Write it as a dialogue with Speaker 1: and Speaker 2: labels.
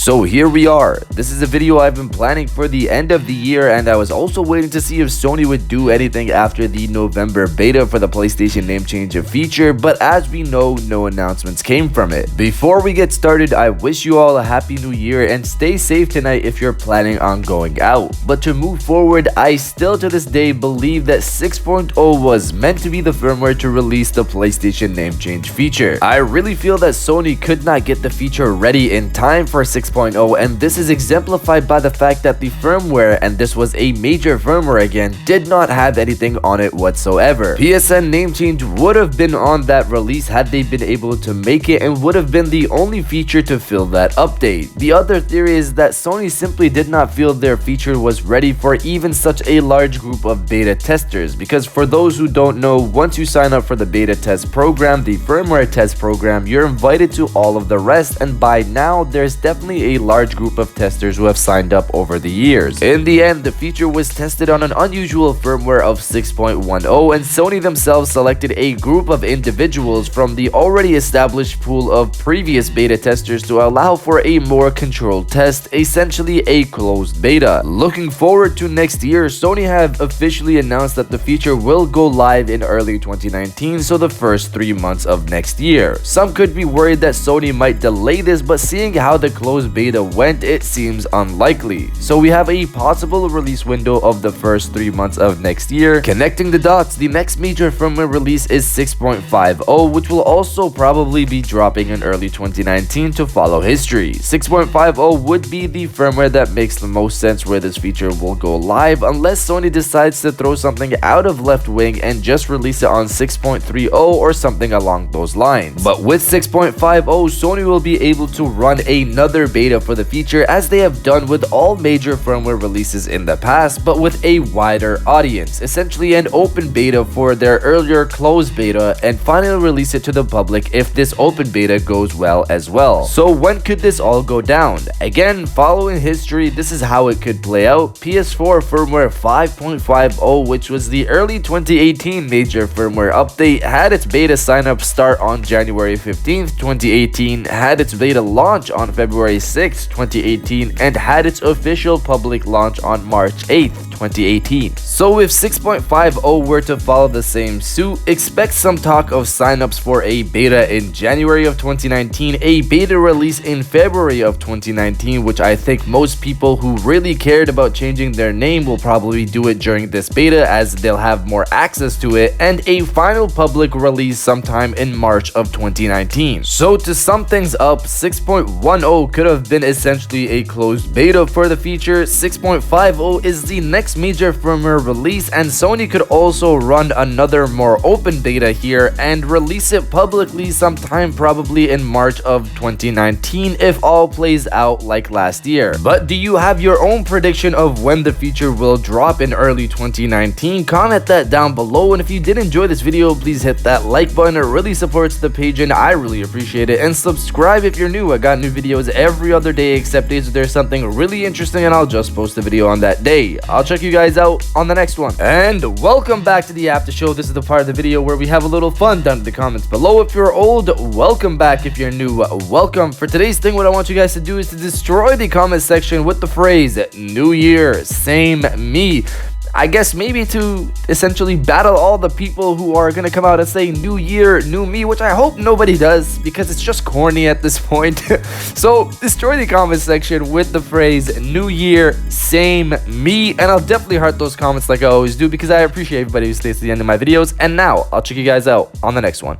Speaker 1: So here we are. This is a video I've been planning for the end of the year, and I was also waiting to see if Sony would do anything after the November beta for the PlayStation name change feature, but as we know, no announcements came from it. Before we get started, I wish you all a happy new year and stay safe tonight if you're planning on going out. But to move forward, I still to this day believe that 6.0 was meant to be the firmware to release the PlayStation name change feature. I really feel that Sony could not get the feature ready in time for 6.0, and this is exemplified by the fact that the firmware, and this was a major firmware again, did not have anything on it whatsoever. PSN name change would have been on that release had they been able to make it, and would have been the only feature to fill that update. The other theory is that Sony simply did not feel their feature was ready for even such a large group of beta testers, because for those who don't know, once you sign up for the beta test program, the firmware test program, you're invited to all of the rest, and by now there's definitely a large group of testers who have signed up over the years. In the end, the feature was tested on an unusual firmware of 6.10, and Sony themselves selected a group of individuals from the already established pool of previous beta testers to allow for a more controlled test, essentially a closed beta. Looking forward to next year, Sony have officially announced that the feature will go live in early 2019, so the first 3 months of next year. Some could be worried that Sony might delay this, but seeing how the closed beta went, it seems unlikely. So we have a possible release window of the first 3 months of next year. Connecting the dots, the next major firmware release is 6.50, which will also probably be dropping in early 2019 to follow history. 6.50 would be the firmware that makes the most sense where this feature will go live, unless Sony decides to throw something out of left wing and just release it on 6.30 or something along those lines. But with 6.50, Sony will be able to run another beta for the feature, as they have done with all major firmware releases in the past, but with a wider audience, essentially an open beta for their earlier closed beta, and finally release it to the public if this open beta goes well as well. So when could this all go down? Again, following history, this is how it could play out. PS4 firmware 5.50, which was the early 2018 major firmware update, had its beta sign-up start on January 15th, 2018, had its beta launch on February 6th, 2018, and had its official public launch on March 8th, 2018. So if 6.50 were to follow the same suit, expect some talk of signups for a beta in January of 2019, a beta release in February of 2019, which I think most people who really cared about changing their name will probably do it during this beta, as they'll have more access to it, and a final public release sometime in March of 2019. So to sum things up, 6.10 could have been essentially a closed beta for the feature. 6.50 is the next major firmware release, and Sony could also run another more open beta here and release it publicly sometime probably in March of 2019 if all plays out like last year. But do you have your own prediction of when the feature will drop in early 2019? Comment that down below, and if you did enjoy this video, please hit that like button. It really supports the page and I really appreciate it, and subscribe if you're new. I got new videos every other day except days if there's something really interesting, and I'll just post a video on that day. I'll check you guys out on the next one. And welcome back to the after show. This is the part of the video where we have a little fun down in the comments below. If you're old, welcome back. If you're new, welcome. For today's thing, what I want you guys to do is to destroy the comment section with the phrase "New Year, same me." I guess maybe to essentially battle all the people who are gonna come out and say "New Year, new me," which I hope nobody does, because it's just corny at this point. So destroy the comment section with the phrase "New Year, same me," and I'll definitely heart those comments like I always do, because I appreciate everybody who stays to the end of my videos. And now I'll check you guys out on the next one.